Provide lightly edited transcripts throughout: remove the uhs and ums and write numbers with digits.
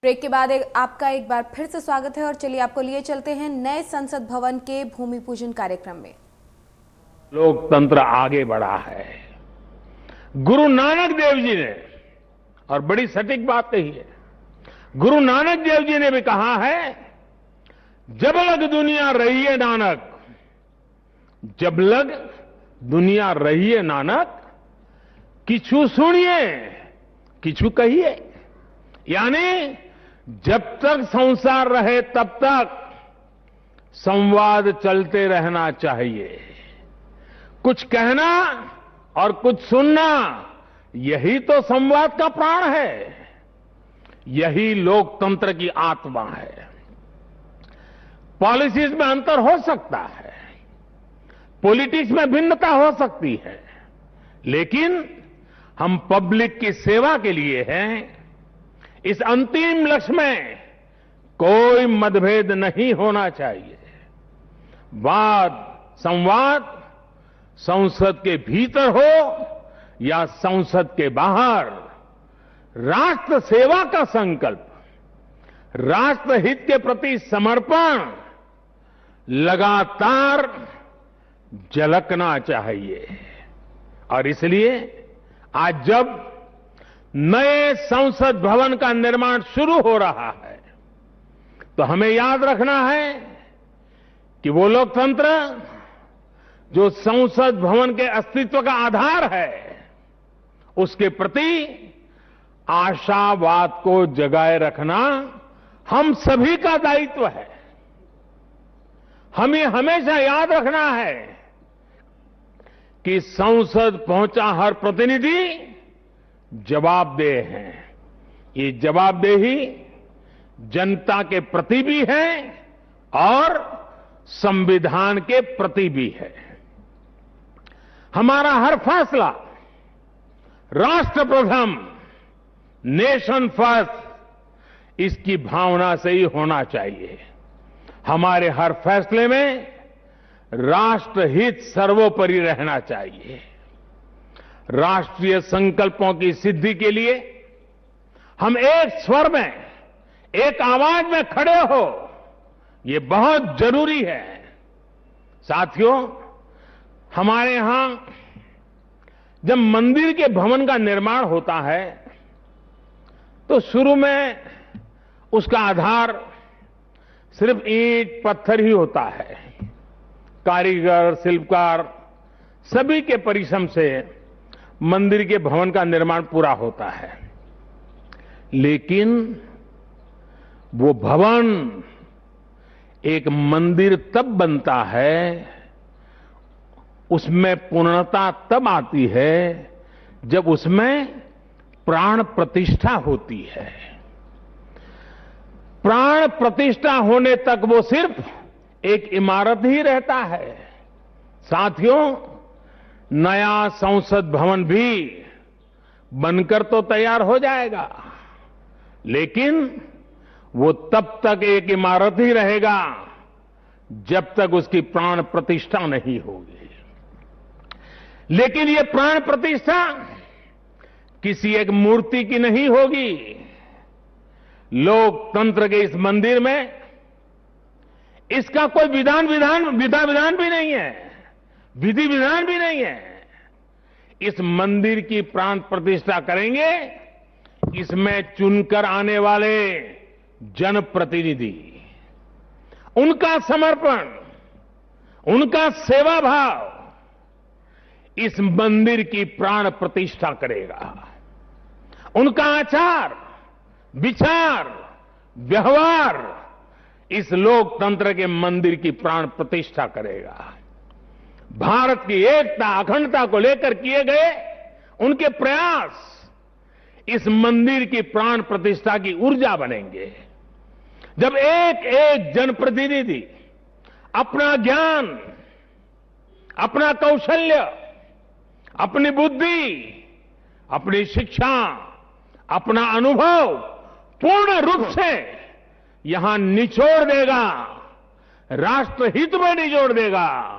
Break के बाद आपका एक बार फिर से स्वागत है और चलिए आपको लिए चलते हैं नए संसद भवन के भूमि पूजन कार्यक्रम में। लोकतंत्र आगे बढ़ा है। गुरु नानक देव जी ने, और बड़ी सटीक बात कही है, गुरु नानक देव जी ने भी कहा है, जब लग दुनिया रही है नानक, जब लग दुनिया रही है नानक, किछु सुनिए किछु कहिए। यानी जब तक संसार रहे तब तक संवाद चलते रहना चाहिए। कुछ कहना और कुछ सुनना, यही तो संवाद का प्राण है, यही लोकतंत्र की आत्मा है। पॉलिसीज में अंतर हो सकता है, पॉलिटिक्स में भिन्नता हो सकती है, लेकिन हम पब्लिक की सेवा के लिए हैं। इस अंतिम लक्ष्य में कोई मतभेद नहीं होना चाहिए। वाद संवाद संसद के भीतर हो या संसद के बाहर, राष्ट्र सेवा का संकल्प, राष्ट्रहित के प्रति समर्पण लगातार झलकना चाहिए। और इसलिए आज जब नए संसद भवन का निर्माण शुरू हो रहा है, तो हमें याद रखना है कि वो लोकतंत्र जो संसद भवन के अस्तित्व का आधार है, उसके प्रति आशावाद को जगाए रखना हम सभी का दायित्व है। हमें हमेशा याद रखना है कि संसद पहुंचा हर प्रतिनिधि जवाबदेह है। ये जवाबदेही जनता के प्रति भी है और संविधान के प्रति भी है। हमारा हर फैसला राष्ट्र प्रथम, नेशन फर्स्ट, इसकी भावना से ही होना चाहिए। हमारे हर फैसले में राष्ट्रहित सर्वोपरि रहना चाहिए। राष्ट्रीय संकल्पों की सिद्धि के लिए हम एक स्वर में, एक आवाज में खड़े हो, ये बहुत जरूरी है। साथियों, हमारे यहां जब मंदिर के भवन का निर्माण होता है, तो शुरू में उसका आधार सिर्फ ईंट पत्थर ही होता है। कारीगर, शिल्पकार सभी के परिश्रम से मंदिर के भवन का निर्माण पूरा होता है। लेकिन वो भवन एक मंदिर तब बनता है, उसमें पूर्णता तब आती है जब उसमें प्राण प्रतिष्ठा होती है। प्राण प्रतिष्ठा होने तक वो सिर्फ एक इमारत ही रहता है। साथियों, नया संसद भवन भी बनकर तो तैयार हो जाएगा, लेकिन वो तब तक एक इमारत ही रहेगा जब तक उसकी प्राण प्रतिष्ठा नहीं होगी। लेकिन ये प्राण प्रतिष्ठा किसी एक मूर्ति की नहीं होगी। लोकतंत्र के इस मंदिर में इसका कोई विधा विधान भी नहीं है, विधि विधान भी नहीं है। इस मंदिर की प्राण प्रतिष्ठा करेंगे इसमें चुनकर आने वाले जनप्रतिनिधि, उनका समर्पण, उनका सेवा भाव इस मंदिर की प्राण प्रतिष्ठा करेगा। उनका आचार, विचार, व्यवहार इस लोकतंत्र के मंदिर की प्राण प्रतिष्ठा करेगा। भारत की एकता, अखंडता को लेकर किए गए उनके प्रयास इस मंदिर की प्राण प्रतिष्ठा की ऊर्जा बनेंगे। जब एक एक जनप्रतिनिधि अपना ज्ञान, अपना कौशल्य, अपनी बुद्धि, अपनी शिक्षा, अपना अनुभव पूर्ण रूप से यहां निचोड़ देगा, राष्ट्रहित में निचोड़ देगा,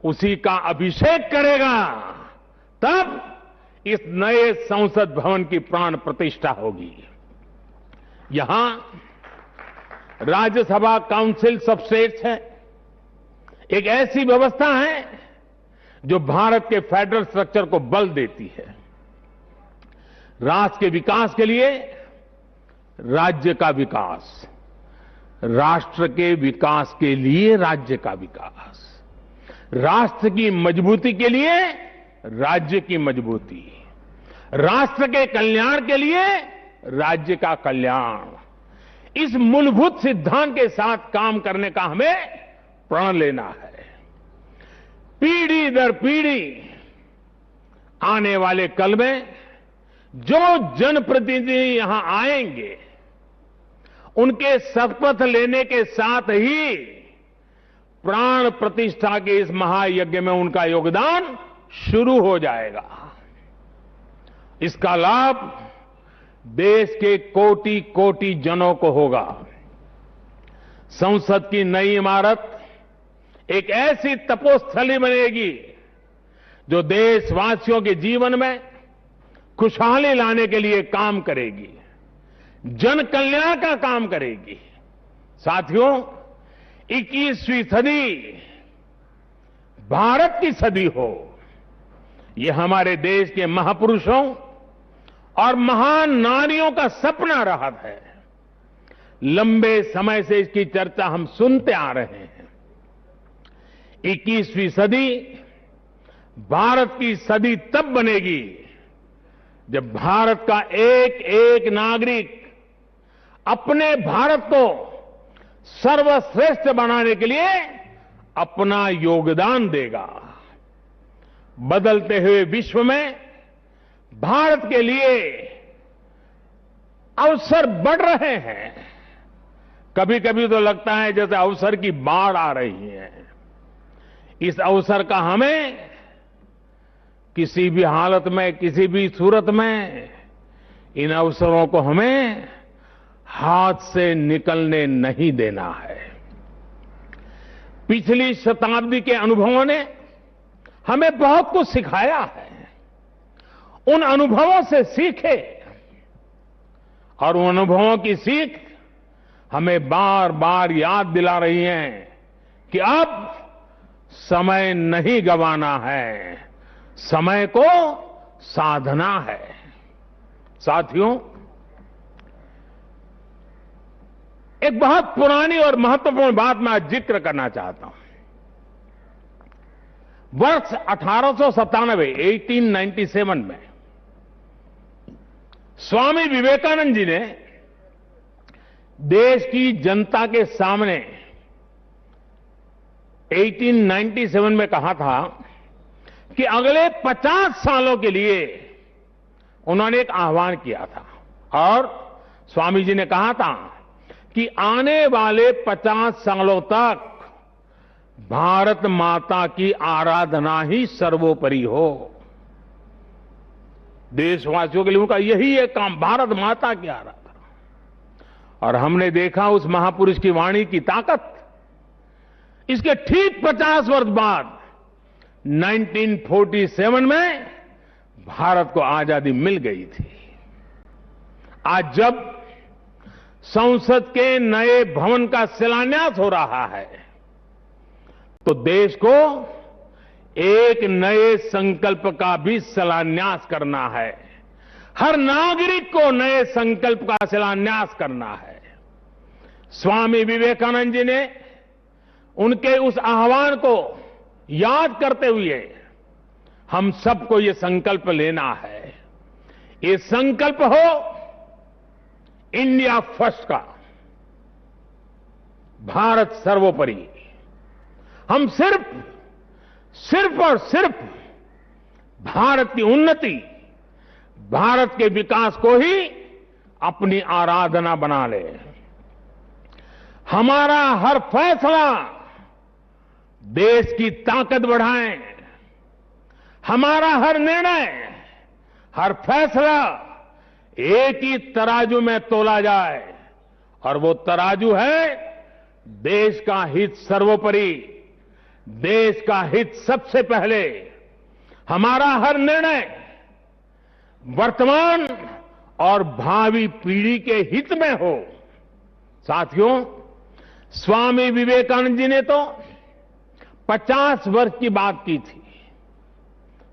उसी का अभिषेक करेगा, तब इस नए संसद भवन की प्राण प्रतिष्ठा होगी। यहां राज्यसभा काउंसिल ऑफ स्टेट्स है, एक ऐसी व्यवस्था है जो भारत के फेडरल स्ट्रक्चर को बल देती है। राष्ट्र के विकास के लिए राज्य का विकास, राष्ट्र के विकास के लिए राज्य का विकास, राष्ट्र की मजबूती के लिए राज्य की मजबूती, राष्ट्र के कल्याण के लिए राज्य का कल्याण, इस मूलभूत सिद्धांत के साथ काम करने का हमें प्रण लेना है। पीढ़ी दर पीढ़ी आने वाले कल में जो जनप्रतिनिधि यहां आएंगे, उनके शपथ लेने के साथ ही प्राण प्रतिष्ठा के इस महायज्ञ में उनका योगदान शुरू हो जाएगा। इसका लाभ देश के कोटि कोटि जनों को होगा। संसद की नई इमारत एक ऐसी तपोस्थली बनेगी जो देशवासियों के जीवन में खुशहाली लाने के लिए काम करेगी, जन कल्याण का काम करेगी। साथियों, 21वीं सदी भारत की सदी हो, यह हमारे देश के महापुरुषों और महान नारियों का सपना रहा है। लंबे समय से इसकी चर्चा हम सुनते आ रहे हैं। 21वीं सदी भारत की सदी तब बनेगी जब भारत का एक एक नागरिक अपने भारत को सर्वश्रेष्ठ बनाने के लिए अपना योगदान देगा। बदलते हुए विश्व में भारत के लिए अवसर बढ़ रहे हैं। कभी कभी तो लगता है जैसे अवसर की बाढ़ आ रही है। इस अवसर का हमें किसी भी हालत में, किसी भी सूरत में इन अवसरों को हमें हाथ से निकलने नहीं देना है। पिछली शताब्दी के अनुभवों ने हमें बहुत कुछ सिखाया है। उन अनुभवों से सीखे और उन अनुभवों की सीख हमें बार बार याद दिला रही है कि अब समय नहीं गंवाना है, समय को साधना है। साथियों, एक बहुत पुरानी और महत्वपूर्ण बात मैं आज जिक्र करना चाहता हूं। वर्ष 1897 में स्वामी विवेकानंद जी ने देश की जनता के सामने 1897 में कहा था कि अगले 50 सालों के लिए उन्होंने एक आह्वान किया था और स्वामी जी ने कहा था कि आने वाले 50 सालों तक भारत माता की आराधना ही सर्वोपरि हो। देशवासियों के लिए उनका यही एक काम, भारत माता की आराधना। और हमने देखा उस महापुरुष की वाणी की ताकत। इसके ठीक 50 वर्ष बाद 1947 में भारत को आजादी मिल गई थी। आज जब संसद के नए भवन का शिलान्यास हो रहा है तो देश को एक नए संकल्प का भी शिलान्यास करना है। हर नागरिक को नए संकल्प का शिलान्यास करना है। स्वामी विवेकानंद जी ने उनके उस आह्वान को याद करते हुए हम सबको ये संकल्प लेना है। ये संकल्प हो इंडिया फर्स्ट का, भारत सर्वोपरि। हम सिर्फ और सिर्फ भारत की उन्नति, भारत के विकास को ही अपनी आराधना बना ले। हमारा हर फैसला देश की ताकत बढ़ाए। हमारा हर निर्णय, हर फैसला एक ही तराजू में तोला जाए और वो तराजू है देश का हित सर्वोपरि, देश का हित सबसे पहले। हमारा हर निर्णय वर्तमान और भावी पीढ़ी के हित में हो। साथियों, स्वामी विवेकानंद जी ने तो 50 वर्ष की बात की थी।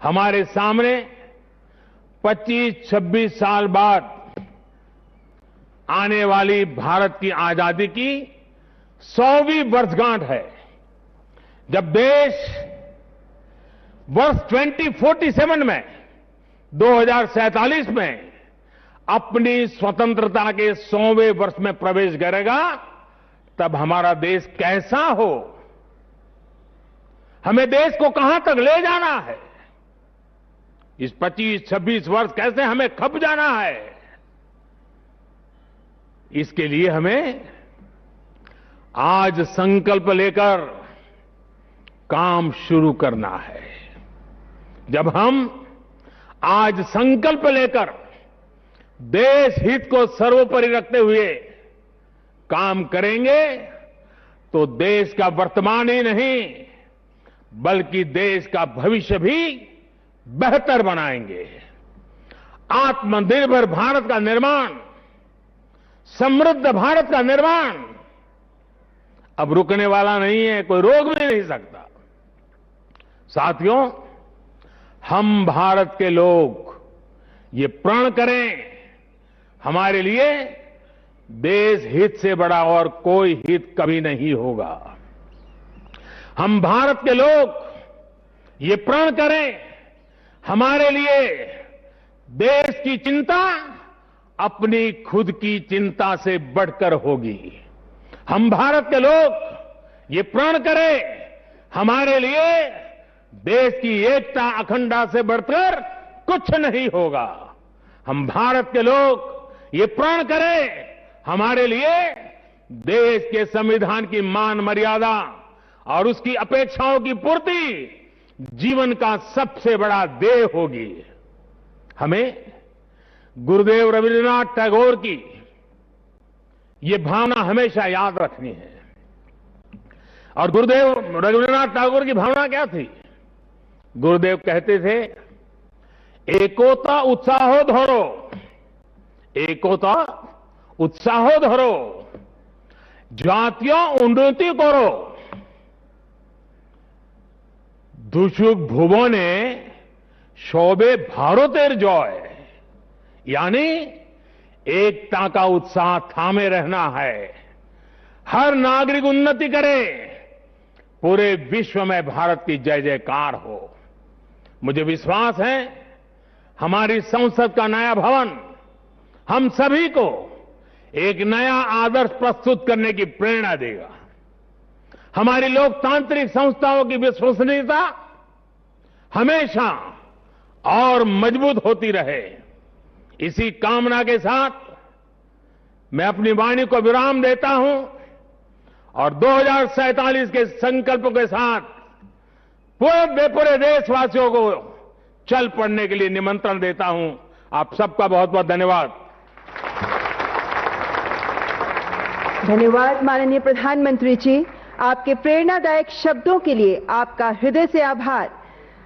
हमारे सामने 25-26 साल बाद आने वाली भारत की आजादी की 100वीं वर्षगांठ है, जब देश वर्ष 2047 में 2047 में अपनी स्वतंत्रता के 100वें वर्ष में प्रवेश करेगा। तब हमारा देश कैसा हो, हमें देश को कहां तक ले जाना है, इस 25-26 वर्ष कैसे हमें खप जाना है, इसके लिए हमें आज संकल्प लेकर काम शुरू करना है। जब हम आज संकल्प लेकर देश हित को सर्वोपरि रखते हुए काम करेंगे तो देश का वर्तमान ही नहीं बल्कि देश का भविष्य भी बेहतर बनाएंगे। आत्मनिर्भर भारत का निर्माण, समृद्ध भारत का निर्माण अब रुकने वाला नहीं है, कोई रोक भी नहीं सकता। साथियों, हम भारत के लोग ये प्रण करें, हमारे लिए देश हित से बड़ा और कोई हित कभी नहीं होगा। हम भारत के लोग ये प्रण करें, हमारे लिए देश की चिंता अपनी खुद की चिंता से बढ़कर होगी। हम भारत के लोग ये प्रण करें, हमारे लिए देश की एकता अखंडता से बढ़कर कुछ नहीं होगा। हम भारत के लोग ये प्रण करें, हमारे लिए देश के संविधान की मान मर्यादा और उसकी अपेक्षाओं की पूर्ति जीवन का सबसे बड़ा ध्येय होगी। हमें गुरुदेव रविन्द्रनाथ टैगोर की ये भावना हमेशा याद रखनी है। और गुरुदेव रविन्द्रनाथ टैगोर की भावना क्या थी? गुरुदेव कहते थे, एकोता उत्साहो धरो, एकोता उत्साहो धरो, জাতীয় উন্নতি করো, দুসুক ভুবনে সবে ভারতের জয়। यानी एकता का उत्साह थामे रहना है, हर नागरिक उन्नति करे, पूरे विश्व में भारत की जय जयकार हो। मुझे विश्वास है हमारी संसद का नया भवन हम सभी को एक नया आदर्श प्रस्तुत करने की प्रेरणा देगा। हमारी लोकतांत्रिक संस्थाओं की विश्वसनीयता हमेशा और मजबूत होती रहे। इसी कामना के साथ मैं अपनी वाणी को विराम देता हूं और 2047 के संकल्प के साथ पूरे देशवासियों को चल पड़ने के लिए निमंत्रण देता हूं। आप सबका बहुत बहुत धन्यवाद। धन्यवाद माननीय प्रधानमंत्री जी, आपके प्रेरणादायक शब्दों के लिए आपका हृदय से आभार।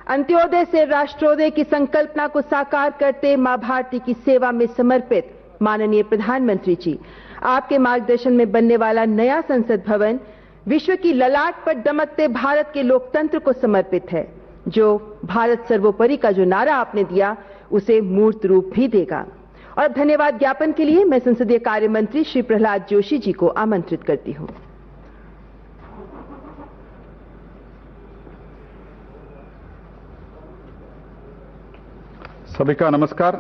अंत्योदय से राष्ट्रोदय की संकल्पना को साकार करते मां भारती की सेवा में समर्पित माननीय प्रधानमंत्री जी, आपके मार्गदर्शन में बनने वाला नया संसद भवन विश्व की ललाट पर दमकते भारत के लोकतंत्र को समर्पित है, जो भारत सर्वोपरि का जो नारा आपने दिया उसे मूर्त रूप भी देगा। और अब धन्यवाद ज्ञापन के लिए मैं संसदीय कार्य मंत्री श्री प्रहलाद जोशी जी को आमंत्रित करती हूं। सभी का नमस्कार।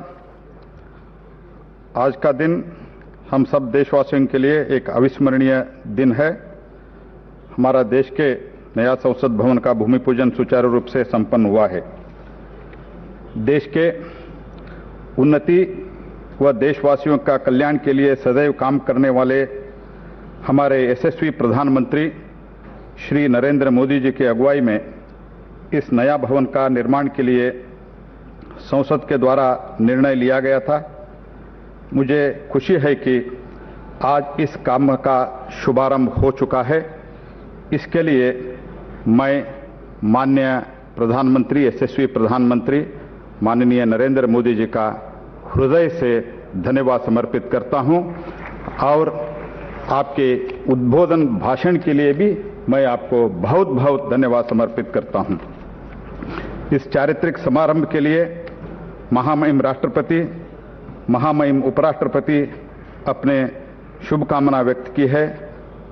आज का दिन हम सब देशवासियों के लिए एक अविस्मरणीय दिन है। हमारा देश के नया संसद भवन का भूमि पूजन सुचारू रूप से संपन्न हुआ है। देश के उन्नति व देशवासियों का कल्याण के लिए सदैव काम करने वाले हमारे यशस्वी प्रधानमंत्री श्री नरेंद्र मोदी जी की अगुवाई में इस नया भवन का निर्माण के लिए संसद के द्वारा निर्णय लिया गया था। मुझे खुशी है कि आज इस काम का शुभारंभ हो चुका है। इसके लिए मैं माननीय प्रधानमंत्री, यशस्वी प्रधानमंत्री माननीय नरेंद्र मोदी जी का हृदय से धन्यवाद समर्पित करता हूं और आपके उद्बोधन भाषण के लिए भी मैं आपको बहुत बहुत धन्यवाद समर्पित करता हूं। इस चारित्रिक समारंभ के लिए महामहिम राष्ट्रपति, महामहिम उपराष्ट्रपति अपने शुभकामना व्यक्त की है,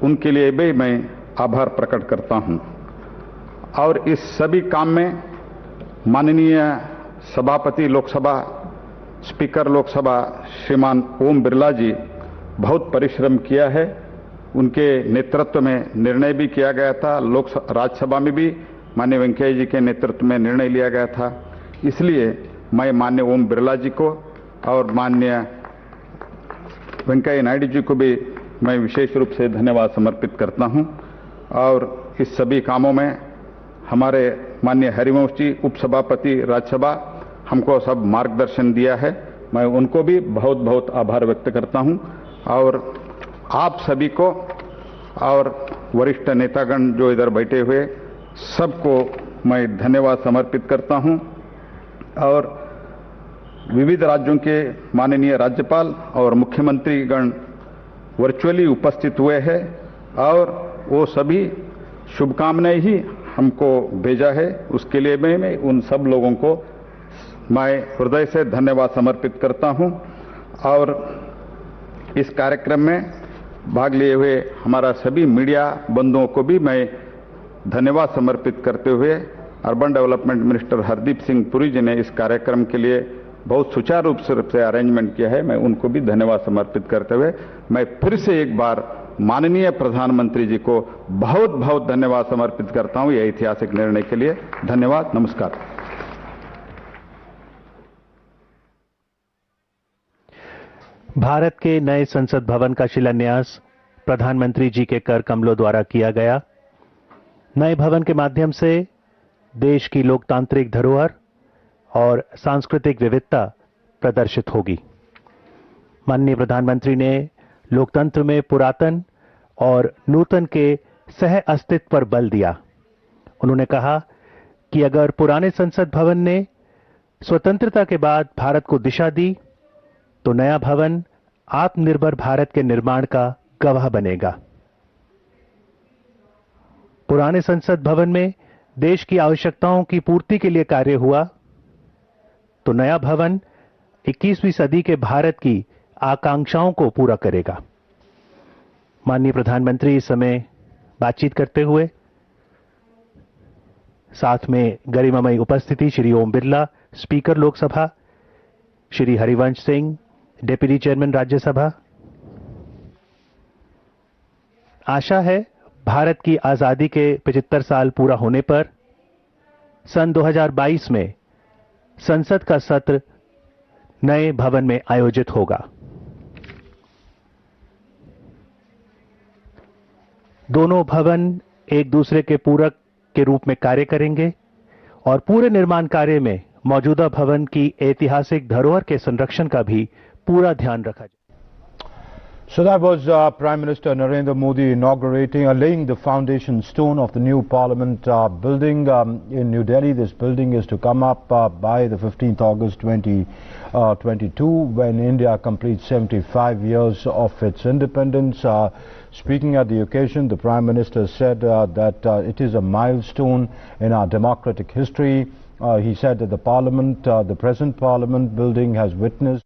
उनके लिए भी मैं आभार प्रकट करता हूं। और इस सभी काम में माननीय सभापति लोकसभा, स्पीकर लोकसभा श्रीमान ओम बिरला जी बहुत परिश्रम किया है। उनके नेतृत्व में निर्णय भी किया गया था। राज्यसभा में भी माननीय वेंकैया जी के नेतृत्व में निर्णय लिया गया था। इसलिए मैं माननीय ओम बिरला जी को और माननीय वेंकैया नायडू जी को भी मैं विशेष रूप से धन्यवाद समर्पित करता हूं। और इस सभी कामों में हमारे माननीय हरिवंश जी उपसभापति राज्यसभा हमको सब मार्गदर्शन दिया है, मैं उनको भी बहुत बहुत आभार व्यक्त करता हूं। और आप सभी को और वरिष्ठ नेतागण जो इधर बैठे हुए सबको मैं धन्यवाद समर्पित करता हूं। और विविध राज्यों के माननीय राज्यपाल और मुख्यमंत्रीगण वर्चुअली उपस्थित हुए हैं और वो सभी शुभकामनाएं ही हमको भेजा है। उसके लिए मैं उन सब लोगों को मैं हृदय से धन्यवाद समर्पित करता हूं। और इस कार्यक्रम में भाग लिए हुए हमारा सभी मीडिया बंधुओं को भी मैं धन्यवाद समर्पित करते हुए urban development minister Hardeep Singh Puri ji ने इस कार्यक्रम के लिए बहुत सुचारू रूप से अरेंजमेंट किया है, मैं उनको भी धन्यवाद समर्पित करते हुए मैं फिर से एक बार माननीय प्रधानमंत्री जी को बहुत बहुत धन्यवाद समर्पित करता हूं यह ऐतिहासिक निर्णय के लिए। धन्यवाद, नमस्कार। भारत के नए संसद भवन का शिलान्यास प्रधानमंत्री जी के कर कमलों द्वारा किया गया। नए भवन के माध्यम से देश की लोकतांत्रिक धरोहर और सांस्कृतिक विविधता प्रदर्शित होगी। माननीय प्रधानमंत्री ने लोकतंत्र में पुरातन और नूतन के सह अस्तित्व पर बल दिया। उन्होंने कहा कि अगर पुराने संसद भवन ने स्वतंत्रता के बाद भारत को दिशा दी तो नया भवन आत्मनिर्भर भारत के निर्माण का गवाह बनेगा। पुराने संसद भवन में देश की आवश्यकताओं की पूर्ति के लिए कार्य हुआ तो नया भवन 21वीं सदी के भारत की आकांक्षाओं को पूरा करेगा। माननीय प्रधानमंत्री इस समय बातचीत करते हुए साथ में गरिमामयी उपस्थिति Shri Om Birla, speaker Lok Sabha, Shri Harivansh Singh, deputy chairman Rajya Sabha. आशा है भारत की आजादी के 75 साल पूरा होने पर सन 2022 में संसद का सत्र नए भवन में आयोजित होगा। दोनों भवन एक दूसरे के पूरक के रूप में कार्य करेंगे और पूरे निर्माण कार्य में मौजूदा भवन की ऐतिहासिक धरोहर के संरक्षण का भी पूरा ध्यान रखा जाए। So that was Prime Minister Narendra Modi inaugurating, laying the foundation stone of the new Parliament building in New Delhi. This building is to come up by the 15th August 2022 when India completes 75 years of its independence. Speaking at the occasion, the Prime Minister said that it is a milestone in our democratic history. He said that the Parliament, the present Parliament building has witnessed